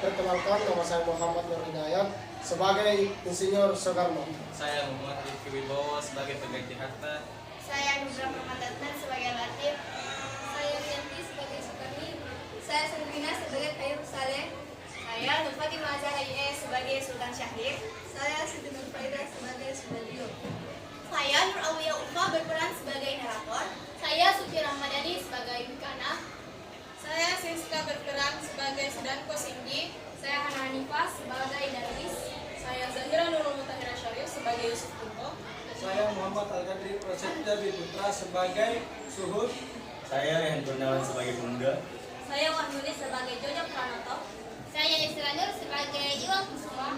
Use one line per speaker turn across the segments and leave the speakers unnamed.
Perkenalkan, nama saya Muhammad Nur Hidayat sebagai Insinyur Soekarno.
Saya Muhammad Rifki Wibowo sebagai pengganti harta.
Saya Nubra Permatatnan sebagai Latif.
Saya Rianti sebagai Sukarni.
Saya Selvina sebagai Khairul Saleh. Saya Nur Fatimah Zahai'e sebagai Sultan Syahrir.
Saya Siti Nur Faida sebagai Subadio.
Saya Nur Aulia Ulfa berperan sebagai narator. Saya Suci Ramadhani sebagai Bikana.
Saya Siska berperan sebagai Sudanko Singgi.
Saya Hana Hanifah sebagai Darwis.
Saya Zandra Nurul Mutahira Syarif sebagai Yusuf Kunto.
Saya Muhammad Al-Qadri Prasetya Biputra sebagai Suhud.
Saya Rehan Kurniawan sebagai Bunda.
Saya Wahyuni sebagai Jojo Pranoto. Saya Isra Nur sebagai Iwan Kusuma.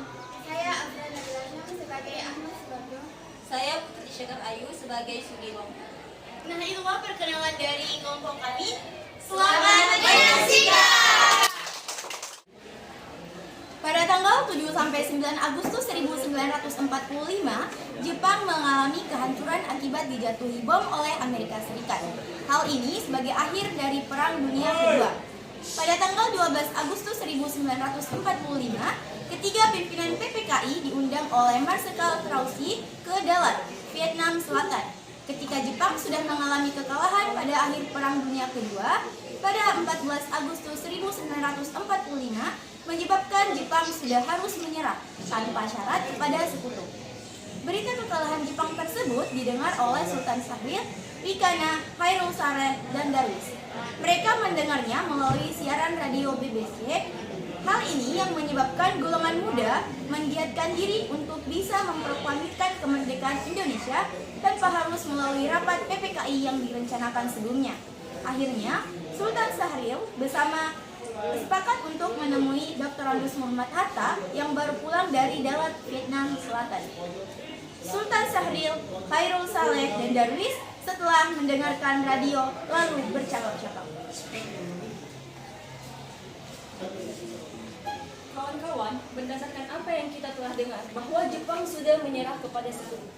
Saya Afran Nabila sebagai Ahmad Subarjo.
Saya Putri Syekar Ayu sebagai Sugiro.
Nah, itulah perkenalan dari kelompok kami. Selamat menyaksikan.
Pada tanggal 7 sampai 9 Agustus 1945, Jepang mengalami kehancuran akibat dijatuhi bom oleh Amerika Serikat. Hal ini sebagai akhir dari Perang Dunia Kedua. Pada tanggal 12 Agustus 1945, ketiga pimpinan PPKI diundang oleh Marsekal Trausi ke Dalat, Vietnam Selatan. Ketika Jepang sudah mengalami kekalahan pada akhir Perang Dunia Kedua, pada 14 Agustus 1945, menyebabkan Jepang sudah harus menyerah tanpa syarat kepada sekutu. Berita kekalahan Jepang tersebut didengar oleh Sultan Syahrir, Bikana, Khairul Saleh, dan Darwis. Mereka mendengarnya melalui siaran radio BBC. Hal ini yang menyebabkan golongan muda menggiatkan diri untuk bisa memproklamirkan kemerdekaan Indonesia tanpa harus melalui rapat PPKI yang direncanakan sebelumnya. Akhirnya, Sultan Syahrir bersama sepakat untuk menemui Dr. Andus Muhammad Hatta yang baru pulang dari Dalat, Vietnam Selatan. Sultan Syahrir, Khairul Saleh, dan Darwis setelah mendengarkan radio lalu bercakap-cakap.
Kawan-kawan, berdasarkan apa yang kita telah dengar, bahwa Jepang sudah menyerah kepada sekutu.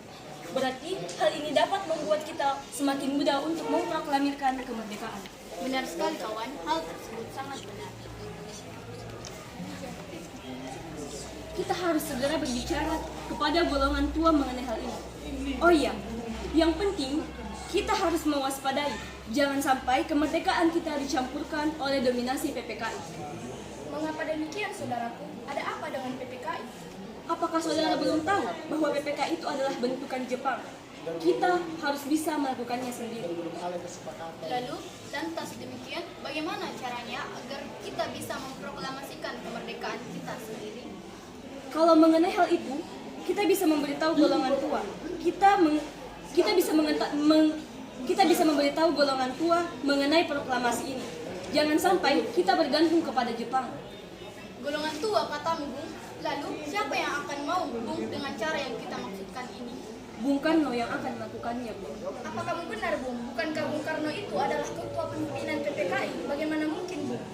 Berarti hal ini dapat membuat kita semakin mudah untuk memproklamirkan kemerdekaan.
Benar sekali kawan, hal tersebut sangat benar.
Kita harus segera berbicara kepada golongan tua mengenai hal ini. Oh iya, yang penting kita harus mewaspadai. Jangan sampai kemerdekaan kita dicampurkan oleh dominasi PPKI.
Mengapa demikian, saudaraku? Ada apa dengan PPKI?
Apakah saudara belum tahu bahwa PPKI itu adalah bentukan Jepang? Kita harus bisa melakukannya sendiri.
Lalu, lantas demikian, bagaimana caranya agar kita bisa memproklamasikan kemerdekaan kita sendiri?
Kalau mengenai hal itu, kita bisa memberitahu golongan tua. Kita bisa memberitahu golongan tua mengenai proklamasi ini. Jangan sampai kita bergantung kepada Jepang.
Golongan tua katamu, Bung. Lalu, siapa yang akan mau, Bung, dengan cara yang kita maksudkan ini?
Bung Karno yang akan melakukannya, Bung.
Apa kamu benar, Bung? Bukankah Bung Karno itu adalah ketua pimpinan PPKI? Bagaimana mungkin, Bung?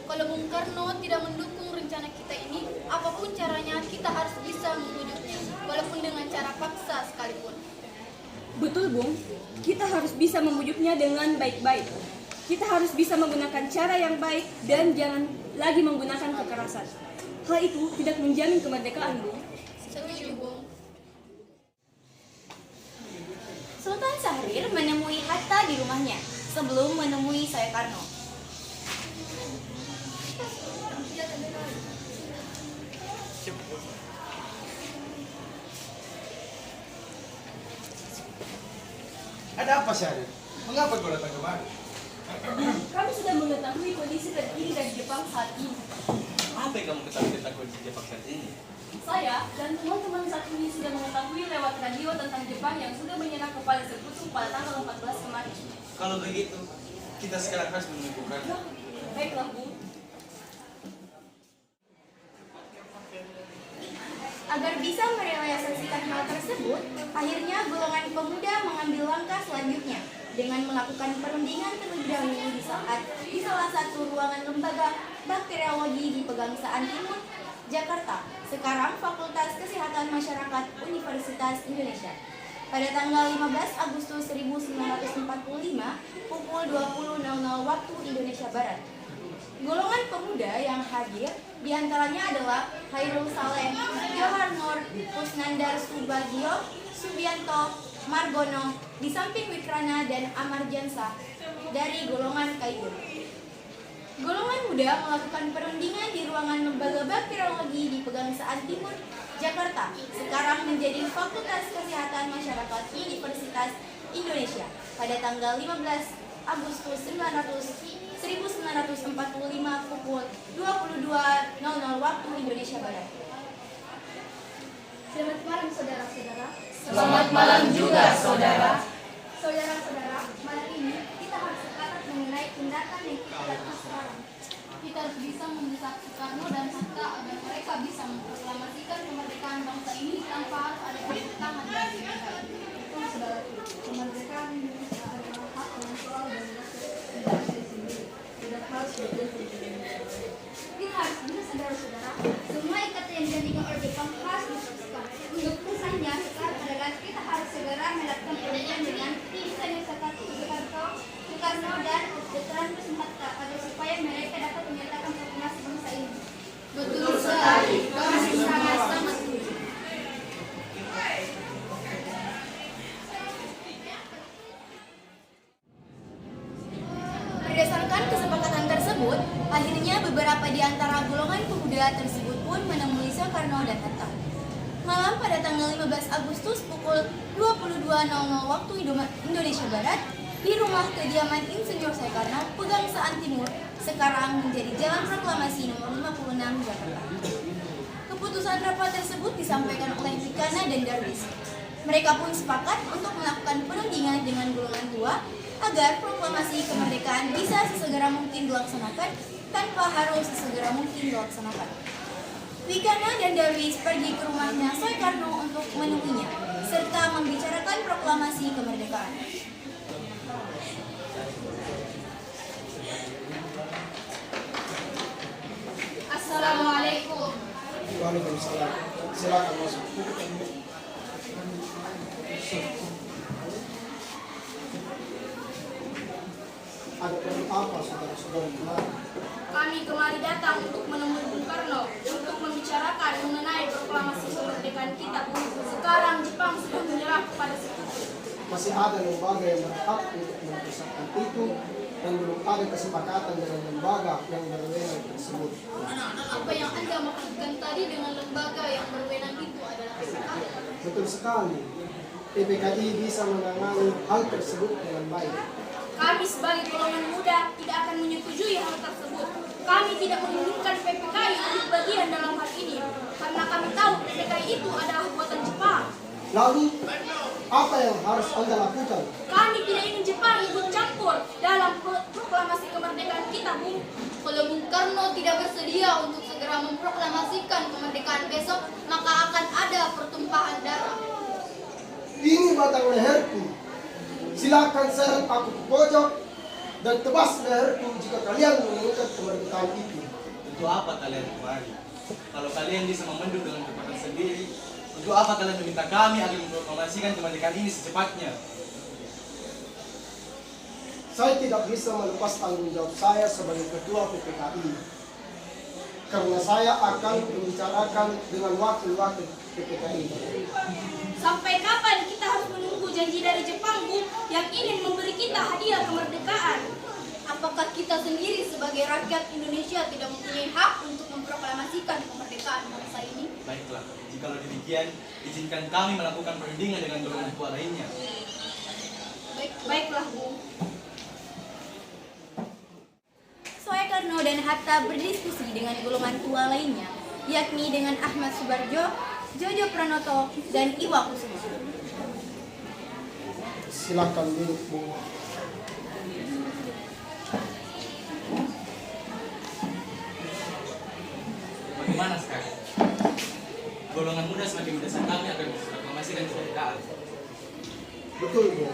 Kalau Bung Karno tidak mendukung rencana kita ini, apapun caranya kita harus bisa mewujudnya, walaupun dengan cara paksa sekalipun.
Betul, Bung. Kita harus bisa memwujudnya dengan baik-baik. Kita harus bisa menggunakan cara yang baik dan jangan lagi menggunakan kekerasan. Hal itu tidak menjamin kemerdekaan, Bung.
Setuju, Bung.
Sultan Syahrir menemui Hatta di rumahnya sebelum menemui Soekarno.
Ada apa Syahrir? Mengapa kau datang kemari?
Kami sudah mengetahui kondisi terkini dari Jepang saat ini.
Apa yang kamu ketahui tentang kondisi Jepang saat ini?
Saya dan teman-teman saat ini sudah mengetahui lewat radio tentang Jepang yang sudah menyerah kepada sekutu pada tanggal 14 kemarin.
Kalau begitu, kita sekarang harus menunjukkan.
Baiklah, Bu.
Agar bisa merealisasikan hal tersebut, akhirnya golongan pemuda mengambil langkah selanjutnya dengan melakukan perundingan terlebih dahulu di salah satu ruangan lembaga bakteriologi di Pegangsaan Timur, Jakarta, sekarang Fakultas Kesehatan Masyarakat Universitas Indonesia. Pada tanggal 15 Agustus 1945, pukul 20.00 waktu Indonesia Barat. Golongan pemuda yang hadir diantaranya adalah Hairul Saleh, Johar Nur, Kusnandar Subagio, Subianto, Margono, di samping Wikrana dan Amar Jansa dari golongan Kaiur. Golongan muda melakukan perundingan di ruangan Lembaga Bakteriologi di Pegangsaan Timur, Jakarta, sekarang menjadi Fakultas Kesehatan Masyarakat Universitas Indonesia pada tanggal 15 Agustus 1945 pukul 22.00 waktu Indonesia Barat.
Selamat malam saudara-saudara.
Selamat malam juga, saudara.
Saudara-saudara, malam ini kita harus sepakat mengenai tindakan yang kita lakukan sekarang.
Kita harus bisa mendesak Soekarno dan Hatta agar mereka bisa memproklamasikan kemerdekaan bangsa ini tanpa harus ada campur tangan dari PKI.
Saudaraku, kemerdekaan Indonesia adalah hak yang soal dan rakyat Indonesia sendiri. Tidak harus berdasarkan Indonesia. Kita harus bisa saudara-saudara, semua ikatan yang dijanjikan oleh Jepang harus diteruskan. Untuk pesannya sekarang adalah kita harus segera melakukan perundingan dengan Presiden Soekarno dan Dr. Hatta agar supaya mereka dapat menyatakan proklamasi bangsa ini.
Betul sekali, kami sangat-sangat setuju.
Berdasarkan kesepakatan tersebut, akhirnya beberapa di antara golongan pemuda tersebut pun menemui Soekarno dan Hatta. Malam pada tanggal 15 Agustus pukul 22.00 waktu Indonesia Barat, di rumah kediaman Insinyur Soekarno, Pegangsaan Timur, sekarang menjadi Jalan Proklamasi nomor 56 Jakarta. Keputusan rapat tersebut disampaikan oleh Wikrana dan Darwis. Mereka pun sepakat untuk melakukan perundingan dengan golongan tua agar proklamasi kemerdekaan bisa sesegera mungkin dilaksanakan tanpa harus sesegera mungkin dilaksanakan. Wikrana dan Darwis pergi ke rumahnya Soekarno untuk menemuinya serta membicarakan proklamasi kemerdekaan.
Assalamualaikum.
Waalaikumsalam. Silakan masuk. Ada perlu apa saudara-saudara kemarin?
Kami kemari datang untuk menemui Bung Karno untuk membicarakan mengenai proklamasi kemerdekaan kita. Sekarang Jepang sudah menyerah kepada sekutu.
Masih ada lembaga yang berhak untuk memutuskan itu dan belum ada kesepakatan dengan lembaga yang berwenang tersebut.
Apa yang Anda maksudkan tadi dengan lembaga yang berwenang itu adalah PPKI?
Betul sekali. PPKI bisa menangani hal tersebut dengan baik.
Kami sebagai golongan muda tidak akan menyetujui hal tersebut. Kami tidak menginginkan PPKI ambil bagian dalam hal ini karena kami tahu PPKI itu adalah buatan Jepang.
Lalu, apa yang harus Anda lakukan?
Kami tidak ingin Jepang ikut campur dalam proklamasi kemerdekaan kita, Bung.
Kalau Bung Karno tidak bersedia untuk segera memproklamasikan kemerdekaan besok, maka akan ada pertumpahan darah.
Ini batang leherku. Silakan seret aku ke pojok dan tebas leherku jika kalian menginginkan kemerdekaan itu.
Untuk apa kalian kemari? Kalau kalian bisa memendung dengan kekuatan sendiri, untuk apa kalian meminta kami agar memproklamasikan kemerdekaan ini secepatnya?
Saya tidak bisa melepas tanggung jawab saya sebagai ketua PPKI. Karena saya akan membicarakan dengan wakil-wakil PPKI.
Sampai kapan kita harus menunggu janji dari Jepang, Bung, yang ingin memberi kita hadiah kemerdekaan?
Apakah kita sendiri sebagai rakyat Indonesia tidak mempunyai hak untuk memproklamasikan kemerdekaan bangsa ini?
Baiklah, jikalau demikian, izinkan kami melakukan perundingan dengan golongan tua lainnya.
Baiklah, Bung.
Soekarno dan Hatta berdiskusi dengan golongan tua lainnya, yakni dengan Ahmad Subarjo, Jojo Pranoto, dan Iwa Kusuma.
Silakan duduk, Bung.
Bagaimana sekarang? Golongan muda semakin mendesak kami agar memproklamasikan kemerdekaan.
Betul, Bung.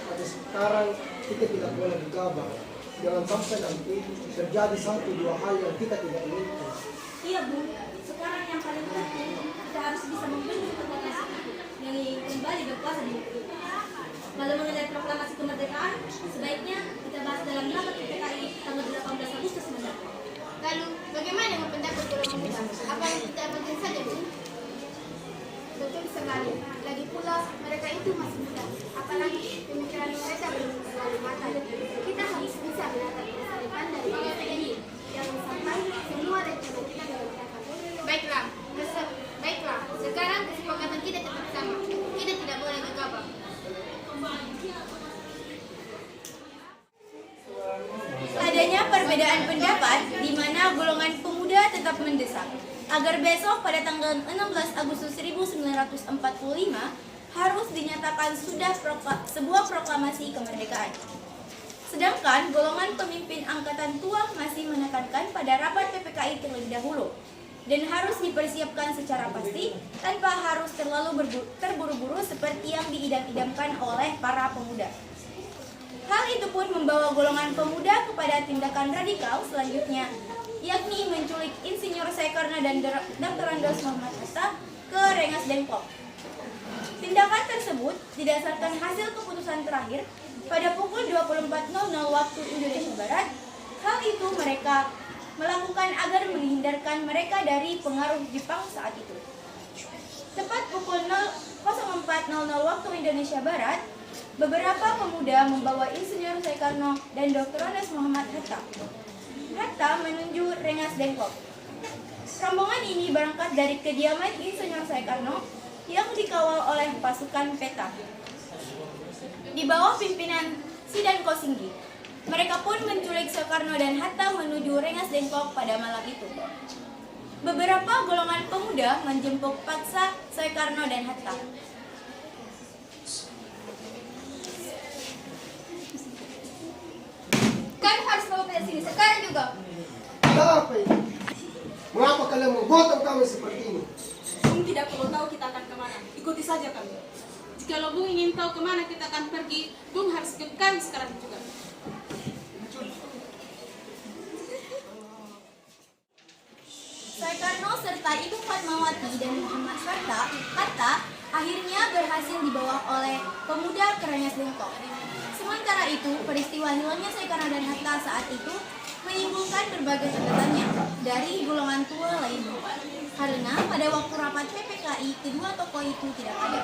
Pada sekarang kita tidak boleh gegabah. Jangan sampai nanti terjadi satu dua hal yang kita tidak inginkan.
Iya, Bung. Sekarang yang paling penting kita harus bisa membendung kekuatan sekutu yang ingin kembali berkuasa di negeri. Kalau mengenai proklamasi kemerdekaan, sebaiknya kita bahas dalam rapat PPKI tanggal 18 Agustus mendatang.
Bagaimana dengan pendapat golongan muda? Apa yang kita penting saja, Bu?
Betul sekali. Lagi pula mereka itu masih muda. Apalagi pemikiran mereka belum selalu matang. Kita harus bisa menatap masa depan dari bangsa ini. Jangan sampai semua rencana kita berantakan.
Baiklah. Sekarang kesepakatan kita tetap sama. Kita tidak boleh gegabah.
Adanya perbedaan pendapat di mana golongan pemuda tetap mendesak agar besok pada tanggal 16 Agustus 1945 harus dinyatakan sudah sebuah proklamasi kemerdekaan. Sedangkan golongan pemimpin angkatan tua masih menekankan pada rapat PPKI terlebih dahulu dan harus dipersiapkan secara pasti tanpa harus terlalu terburu-buru seperti yang diidam-idamkan oleh para pemuda. Hal itu pun membawa golongan pemuda kepada tindakan radikal selanjutnya, yakni menculik Insinyur Soekarno dan Dr. Andos Muhammad Hatta ke Rengas Dengklok. Tindakan tersebut didasarkan hasil keputusan terakhir pada pukul 24.00 waktu Indonesia Barat. Hal itu mereka melakukan agar menghindarkan mereka dari pengaruh Jepang saat itu. Tepat pukul 04.00 waktu Indonesia Barat, beberapa pemuda membawa Insinyur Soekarno dan Dr. Andos Muhammad Hatta menuju Rengas Dengklok. Rombongan ini berangkat dari kediaman Insinyur Soekarno yang dikawal oleh pasukan peta di bawah pimpinan Sidan Kosinggi. Mereka pun menculik Soekarno dan Hatta menuju Rengas Dengklok pada malam itu. Beberapa golongan pemuda menjemput paksa Soekarno dan Hatta.
Kan harus bawa ke sini sekarang juga.
Apa ini? Mengapa kalian menggotong kami seperti ini?
Bung tidak perlu tahu kita akan kemana. Ikuti saja kami. Jikalau Bung ingin tahu kemana kita akan pergi, Bung harus ikut kami sekarang juga.
Soekarno serta Ibu Fatmawati dan Muhammad Hatta akhirnya berhasil dibawa oleh pemuda ke Rengas Dengklok. Sementara itu, peristiwa hilangnya Soekarno dan Hatta saat itu menimbulkan berbagai catatannya dari golongan tua lainnya. Karena pada waktu rapat PPKI, kedua tokoh itu tidak ada.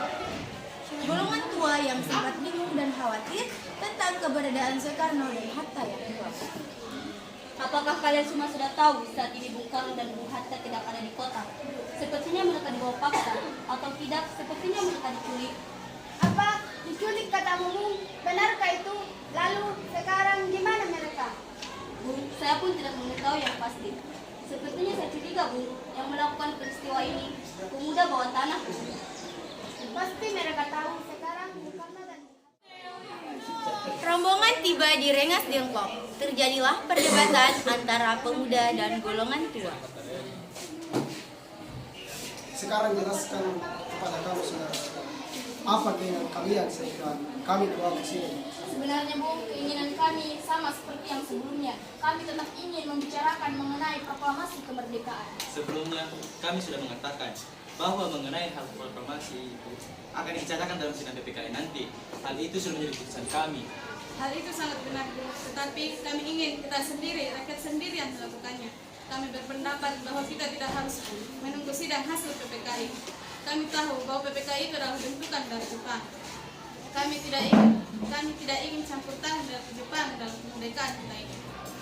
Golongan tua yang sempat bingung dan khawatir tentang keberadaan Soekarno dan Hatta yang hilang.
Apakah kalian semua sudah tahu saat ini Bung Karno dan Bung Hatta tidak ada di kota? Sepertinya mereka dibawa paksa, atau tidak sepertinya mereka diculik.
Apa diculik katamu, Bung? Benarkah itu? Lalu sekarang di mana mereka?
Bung, saya pun tidak mengetahui yang pasti. Sepertinya saya curiga, Bung, yang melakukan peristiwa ini pemuda bawah tanah.
Pasti mereka tahu sekarang Bung Karno dan
Rombongan tiba di Rengas Dengklok. Terjadilah perdebatan antara pemuda dan golongan tua.
Sekarang jelaskan kepada kami saudara, apa keinginan kalian sehingga kami keluar ke sini?
Sebenarnya, Bu, keinginan kami sama seperti yang sebelumnya. Kami tetap ingin membicarakan mengenai proklamasi kemerdekaan.
Sebelumnya, kami sudah mengatakan bahwa mengenai hal proklamasi itu akan dibicarakan dalam sidang PPKI nanti. Hal itu sudah menjadi keputusan kami.
Hal itu sangat benar, Bung. Tetapi kami ingin kita sendiri, rakyat sendiri yang melakukannya. Kami berpendapat bahwa kita tidak harus menunggu sidang hasil PPKI. Kami tahu bahwa PPKI itu adalah bentukan dari Jepang. Kami tidak ingin campur tangan dari Jepang dalam kemerdekaan kita ini.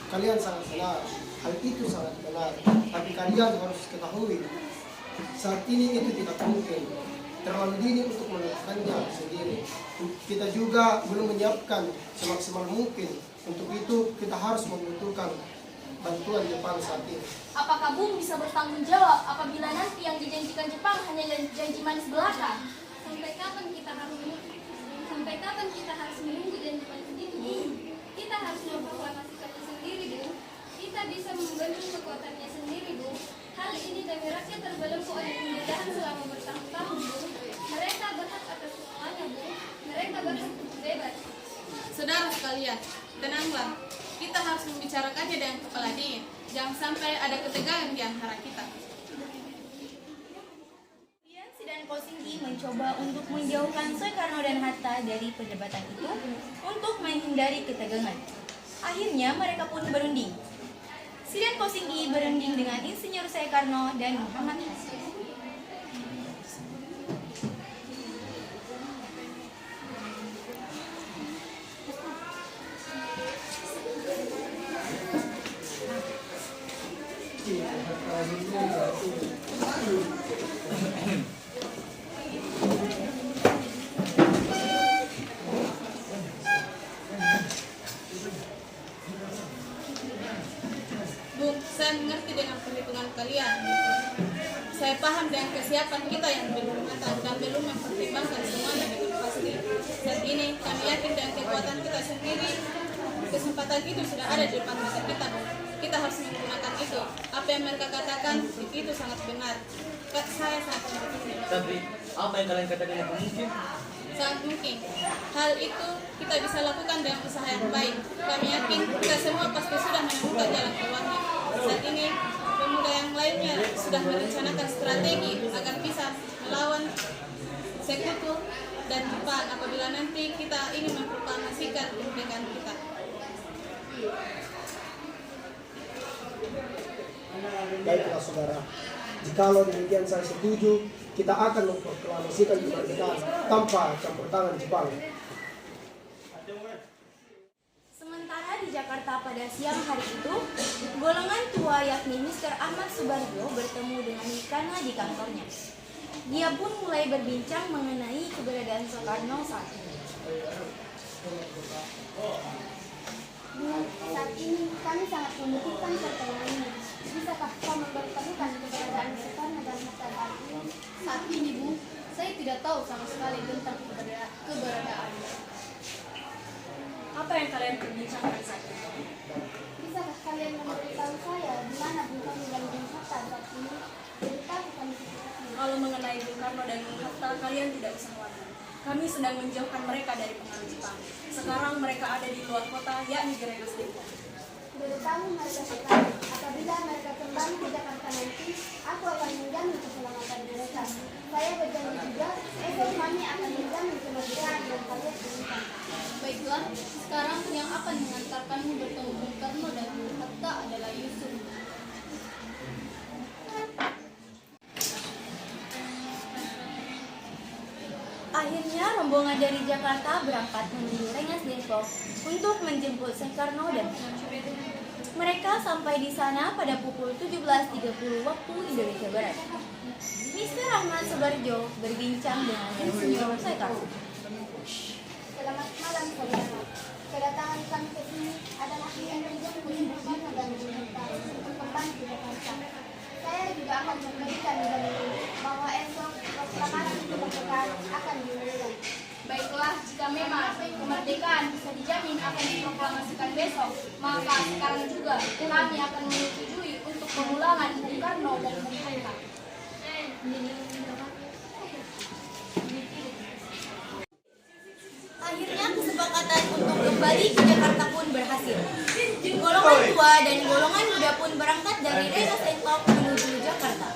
Kalian sangat benar, hal itu sangat benar. Tapi kalian harus ketahui, saat ini itu tidak mungkin. Terlalu dini untuk melakukannya sendiri. Kita juga belum menyiapkan semaksimal mungkin. Untuk itu kita harus membutuhkan bantuan Jepang saat ini.
Apakah Bung bisa bertanggung jawab apabila nanti yang dijanjikan Jepang hanya janji manis belaka?
Sampai kapan kita harus menunggu janji sendiri, Bung? Kita harus memproklamasikannya sendiri, Bung. Kita bisa membentuk kekuatannya sendiri, Bung. Hal ini demi rakyat terbelenggu oleh penjajahan selama bertahun-tahun, Bung. Mereka berhak atas semuanya, Bung. Mereka berhak untuk bebas.
Saudara sekalian, tenanglah. Kita harus membicarakannya dengan kepala dingin. Jangan sampai ada ketegangan di antara kita.
Kemudian Sidan Kosinggi mencoba untuk menjauhkan Soekarno dan Hatta dari perdebatan itu untuk menghindari ketegangan. Akhirnya mereka pun berunding. Sidang Kosinggi berunding dengan Insinyur Soekarno dan Muhammad Hatta.
Bu, saya mengerti dengan perhitungan kalian. Saya paham dengan kesiapan kita yang belum matang dan belum mempertimbangkan semuanya dengan pasti. Saat ini kami yakin dengan kekuatan kita sendiri, kesempatan itu sudah ada di depan mata kita, Bu. Kita harus menggunakan itu. Apa yang mereka katakan itu sangat benar. Saya sangat mendukungnya.
Tapi apa yang kalian katakan itu mungkin?
Sangat mungkin. Hal itu kita bisa lakukan dengan usaha yang baik. Kami yakin kita semua pasti sudah menemukan jalan keluarnya. Saat ini pemuda yang lainnya sudah merencanakan strategi agar bisa melawan Sekutu dan Jepang apabila nanti kita ingin memproklamasikan kemerdekaan kita.
Baiklah saudara, jikalau demikian saya setuju, kita akan memproklamasikan kemerdekaan tanpa campur tangan Jepang.
Sementara di Jakarta pada siang hari itu, golongan tua yakni Mr. Ahmad Subarjo bertemu dengan Nikana di kantornya. Dia pun mulai berbincang mengenai keberadaan Soekarno saat ini.
Bu, saat ini kami sangat membutuhkan pertolongan ini. Bisakah kau memberitahukan keberadaan Soekarno dan Hatta saat ini?
Saat ini, Bu, saya tidak tahu sama sekali tentang keberadaannya.
Apa yang kalian perbincangkan saat ini?
Bisakah kalian memberitahu saya di mana Bung Karno dan Bung Hatta saat ini? Beritahu kami sedikit.
Kalau mengenai Bung Karno dan Bung Hatta, kalian tidak usah khawatir. Kami sedang menjauhkan mereka dari pengaruh Jepang. Sekarang mereka ada di luar kota, yakni di Rengas Dengklok.
Beritahu mereka sekali, apabila mereka kembali ke Jakarta nanti, aku akan menjamin keselamatan mereka. Saya berjanji juga, esok kami akan menjamin kemerdekaan yang kalian inginkan.
Baiklah, sekarang yang akan mengantarkanmu bertemu Bung Karno dan Bung Hatta adalah Yusuf.
Akhirnya rombongan dari Jakarta berangkat menuju Rengas Dengklok untuk menjemput Soekarno dan Hatta. Mereka sampai di sana pada pukul 17.30 waktu Indonesia Barat. Mr. Ahmad Subarjo berbincang dengan Insinyur Soekarno.
Selamat malam saudara. Kedatangan kami ke sini adalah ingin menjemput Soekarno dan Bung Hatta untuk kembali ke Jakarta. Saya juga akan memberikan jaminan bahwa esok proklamasi kemerdekaan akan dimulai.
Baiklah, jika memang kemerdekaan bisa dijamin akan diproklamasikan besok, maka sekarang juga kami akan menyetujui untuk pemulangan Bung Karno dan Bung Hatta.
Akhirnya kesepakatan untuk kembali ke Jakarta pun berhasil. Golongan tua dan golongan muda pun berangkat dari Rengas Dengklok menuju Jakarta.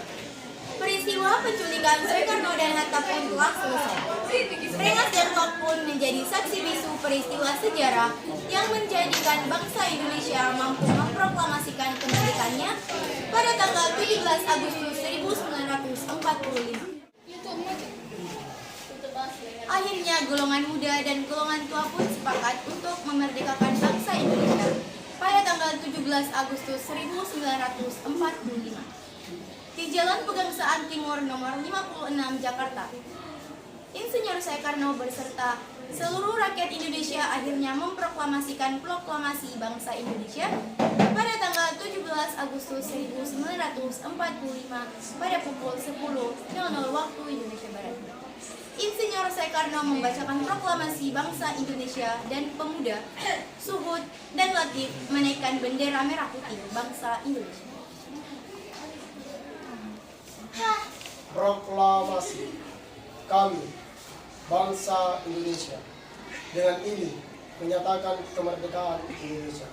Peristiwa penculikan Soekarno dan Hatta pun telah selesai. Rengas Dengklok pun menjadi saksi bisu peristiwa sejarah yang menjadikan bangsa Indonesia mampu memproklamasikan kemerdekaannya pada tanggal 17 Agustus 1945. Akhirnya golongan muda dan golongan tua pun sepakat untuk memerdekakan bangsa Indonesia pada tanggal 17 Agustus 1945 di Jalan Pegangsaan Timur nomor 56 Jakarta. Insinyur Soekarno beserta seluruh rakyat Indonesia akhirnya memproklamasikan proklamasi bangsa Indonesia pada tanggal 17 Agustus 1945 pada pukul 10.00 waktu Indonesia Barat. Insinyur Soekarno membacakan proklamasi bangsa Indonesia dan pemuda Suhud dan Latif menaikkan bendera merah putih bangsa Indonesia.
Proklamasi kami, bangsa Indonesia, dengan ini menyatakan kemerdekaan Indonesia.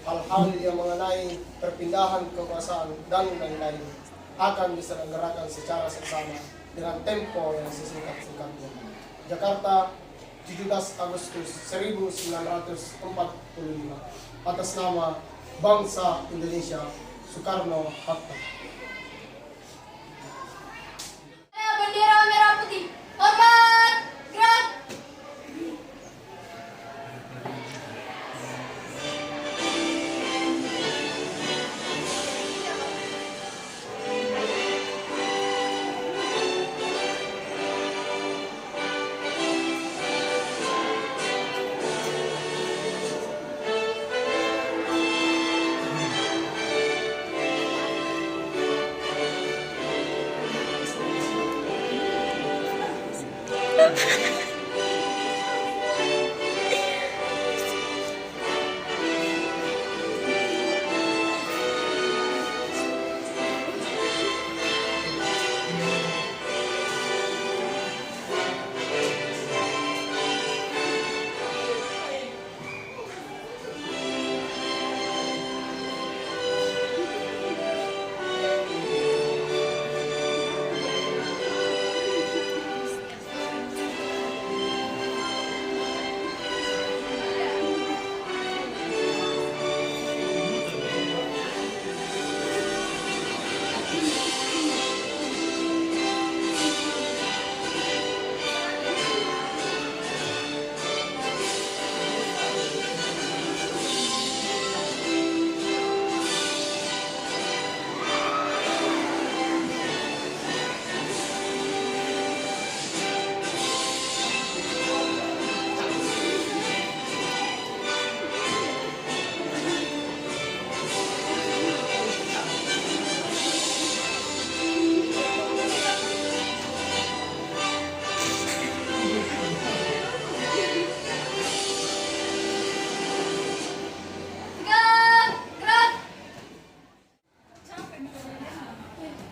Hal-hal yang mengenai perpindahan kekuasaan dan lain-lain akan diselenggarakan secara seksama dengan tempo yang sesingkat-singkatnya. Jakarta, 17 Agustus 1945, atas nama bangsa Indonesia Soekarno-Hatta.
Bendera merah putih. Hormat. Gerak.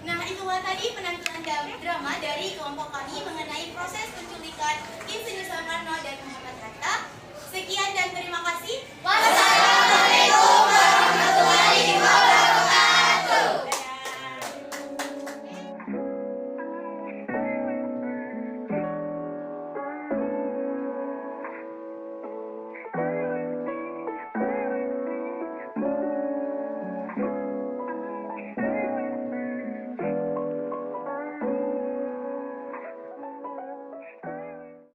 Nah, itulah tadi penampilan drama dari kelompok kami mengenai proses penculikan Insinyur Soekarno dan Muhammad Hatta. Sekian dan terima kasih.